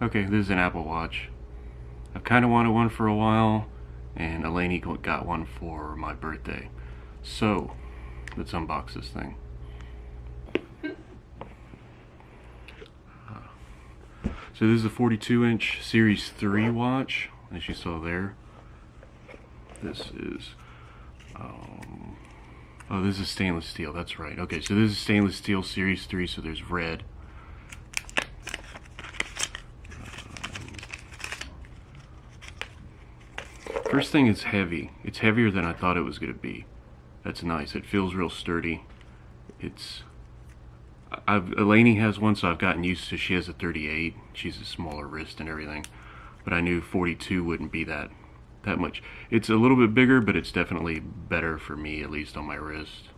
Okay, this is an Apple Watch. I've kind of wanted one for a while, and Eleni got one for my birthday. So, let's unbox this thing. So this is a 42-inch Series 3 watch, as you saw there. This is, oh, this is stainless steel, that's right. Okay, so this is stainless steel Series 3, so there's red. First thing, it's heavy. It's heavier than I thought it was going to be. That's nice. It feels real sturdy. Eleni has one, so I've gotten used to. She has a 38. She's a smaller wrist and everything, but I knew 42 wouldn't be that much. It's a little bit bigger, but it's definitely better for me, at least on my wrist.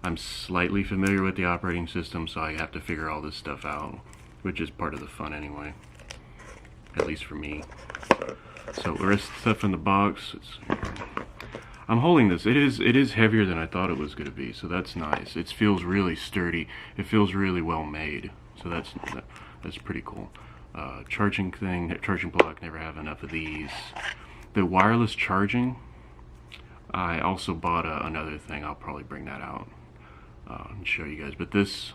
I'm slightly familiar with the operating system, so I have to figure all this stuff out, which is part of the fun anyway, at least for me. So the rest of the stuff in the box, I'm holding this. It is heavier than I thought it was going to be, so that's nice. It feels really sturdy. It feels really well made, so that's pretty cool. Charging plug, never have enough of these. The wireless charging, I also bought another thing. I'll probably bring that out and show you guys. But this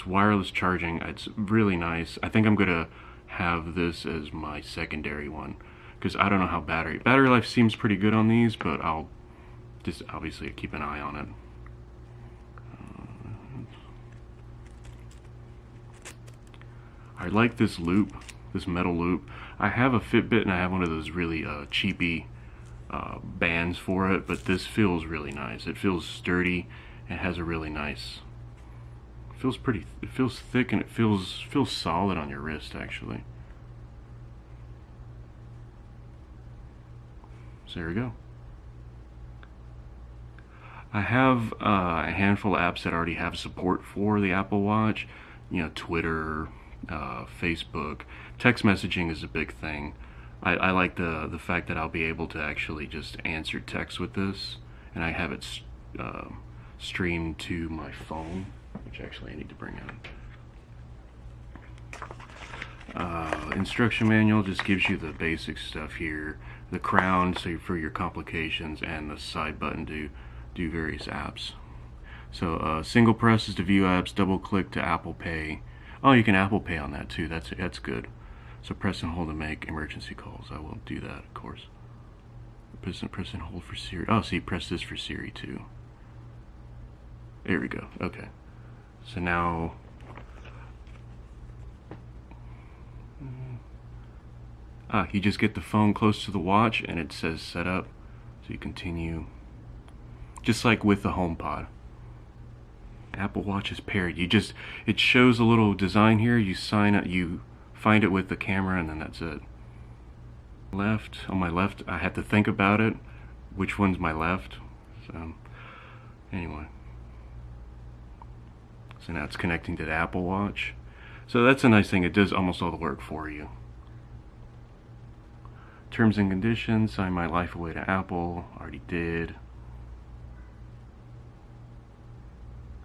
wireless charging, it's really nice. I think I'm gonna have this as my secondary one, because I don't know how battery life seems pretty good on these, but I'll just obviously keep an eye on it. I like this loop, this metal loop. I have a Fitbit and I have one of those really cheapy bands for it, but this feels really nice. It feels sturdy. It has a really nice. It feels thick, and it feels solid on your wrist actually. So there we go. I have a handful of apps that already have support for the Apple Watch. You know, Twitter, Facebook. Text messaging is a big thing. I like the fact that I'll be able to actually just answer text with this, and I have it streamed to my phone, which actually I need to bring out. Instruction manual just gives you the basic stuff here. The crown, so for your complications, and the side button to do various apps. So single press is to view apps, double click to Apple Pay. Oh, you can Apple Pay on that too. That's good. So press and hold to make emergency calls. I will do that, of course. Press and hold for Siri. Oh, see, press this for Siri too. There we go. Okay. So now, you just get the phone close to the watch, and it says set up. So you continue, just like with the HomePod. Apple Watch is paired. It shows a little design here. You sign up, you find it with the camera, and then that's it. On my left, I had to think about it, which one's my left. So anyway, so now it's connecting to the Apple Watch. So that's a nice thing. It does almost all the work for you. Terms and conditions, sign my life away to Apple, already did.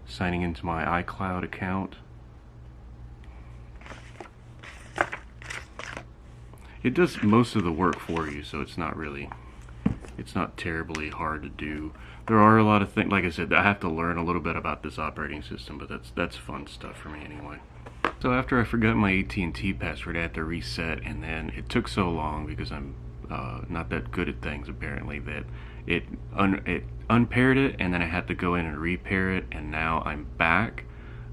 Signing into my iCloud account. It does most of the work for you, so it's not terribly hard to do. There are a lot of things, like I said, I have to learn a little bit about this operating system, but that's fun stuff for me anyway. So after I forgot my AT&T password, I had to reset, and then it took so long because I'm not that good at things apparently, that it unpaired it, and then I had to go in and repair it, and now I'm back.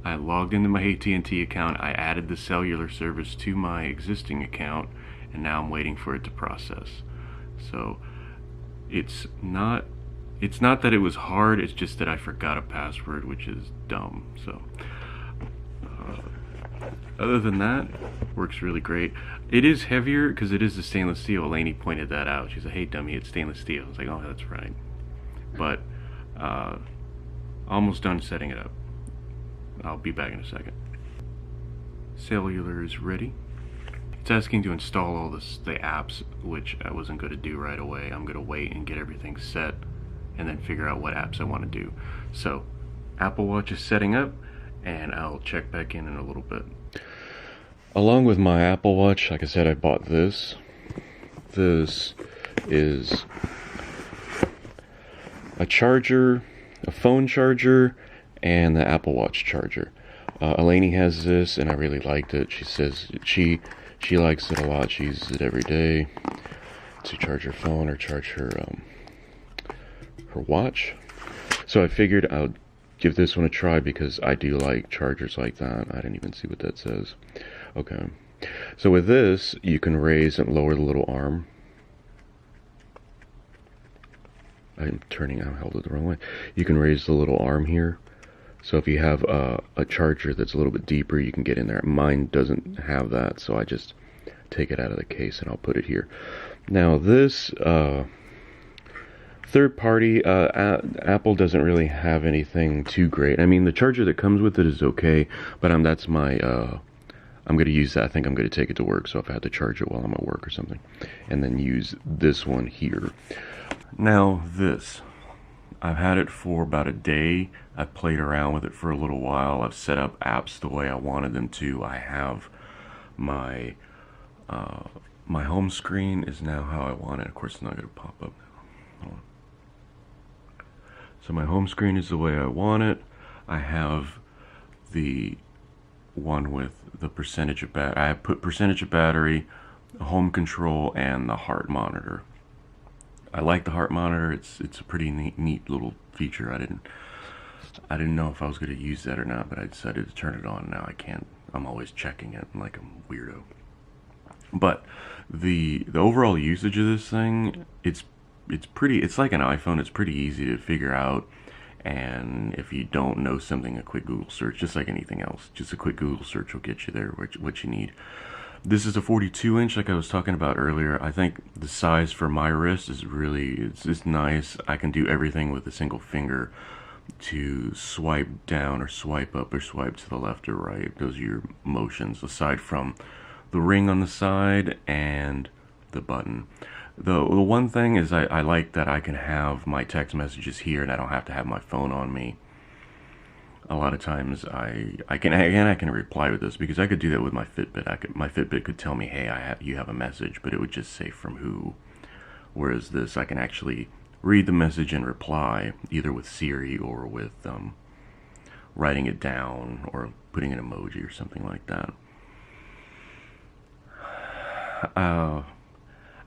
I logged into my AT&T account, I added the cellular service to my existing account, and now I'm waiting for it to process. So it's not that it was hard, it's just that I forgot a password, which is dumb. So other than that, works really great. It is heavier because it is the stainless steel. Eleni pointed that out. She said, "Hey dummy, it's stainless steel." I was like, "Oh, that's right." But almost done setting it up. I'll be back in a second. Cellular is ready. It's asking to install all the apps, which I wasn't going to do right away. I'm going to wait and get everything set, and then figure out what apps I want to do. So Apple Watch is setting up, and I'll check back in a little bit. Along with my Apple Watch, like I said, I bought this. This is a charger, a phone charger, and the Apple Watch charger. Eleni has this, and I really liked it. She says she likes it a lot. She uses it every day to charge her phone or charge her watch. So I figured I'll give this one a try because I do like chargers like that. I didn't even see what that says. Okay. So with this, you can raise and lower the little arm. I held it the wrong way. You can raise the little arm here. So if you have a charger that's a little bit deeper, you can get in there. Mine doesn't have that, so I just take it out of the case and I'll put it here. Now this third party, Apple doesn't really have anything too great. I mean, the charger that comes with it is okay, but that's my, I'm going to use that. I think I'm going to take it to work, so if I have to charge it while I'm at work or something. And then use this one here. Now this, I've had it for about a day. I've played around with it for a little while. I've set up apps the way I wanted them to. I have my, my home screen is now how I want it. Of course, it's not going to pop up now. Hold on. So my home screen is the way I want it. I have the one with the percentage of battery. I have put percentage of battery, home control, and the heart monitor. I like the heart monitor. It's a pretty neat little feature. I didn't know if I was going to use that or not, but I decided to turn it on. Now I can't. I'm always checking it like a weirdo. But the overall usage of this thing, it's like an iPhone. It's pretty easy to figure out, and if you don't know something, a quick Google search, just like anything else, just a quick Google search will get you there what you need. This is a 42 inch like I was talking about earlier. I think the size for my wrist is really, it's nice. I can do everything with a single finger to swipe down or swipe up or swipe to the left or right. Those are your motions, aside from the ring on the side and the button. The one thing is I like that I can have my text messages here and I don't have to have my phone on me. A lot of times I can reply with this because I could do that with my Fitbit. My Fitbit could tell me, hey, you have a message, but it would just say from who. Whereas this, I can actually read the message and reply either with Siri or with writing it down or putting an emoji or something like that.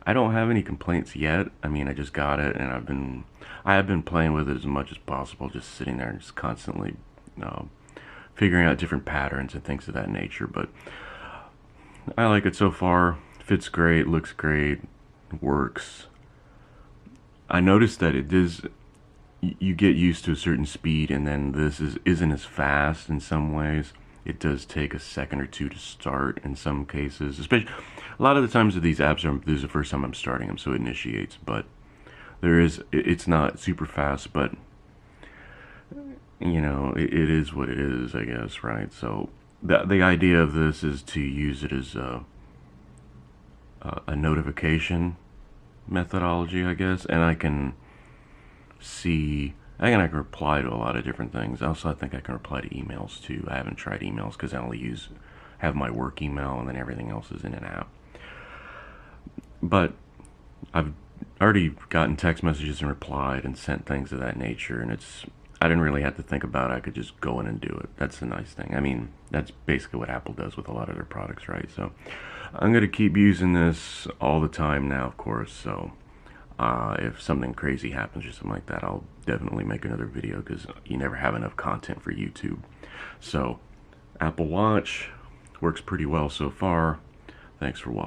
I don't have any complaints yet. I mean, I just got it, and I have been playing with it as much as possible, just sitting there and just constantly figuring out different patterns and things of that nature. But I like it so far. Fits great, looks great, works. I noticed that it does. You get used to a certain speed, and then this isn't as fast in some ways. It does take a second or two to start in some cases, especially a lot of the times with these apps this is the first time I'm starting them, so it initiates. But it's not super fast, but you know, it is what it is, I guess, right? So the idea of this is to use it as a notification methodology, I guess, and I can reply to a lot of different things. Also, I think I can reply to emails too. I haven't tried emails because I only have my work email, and then everything else is in an app. But I've already gotten text messages and replied and sent things of that nature, and I didn't really have to think about it. I could just go in and do it. That's the nice thing. I mean, that's basically what Apple does with a lot of their products, right? So I'm going to keep using this all the time now, of course. So if something crazy happens or something like that, I'll definitely make another video because you never have enough content for YouTube. So Apple Watch works pretty well so far. Thanks for watching.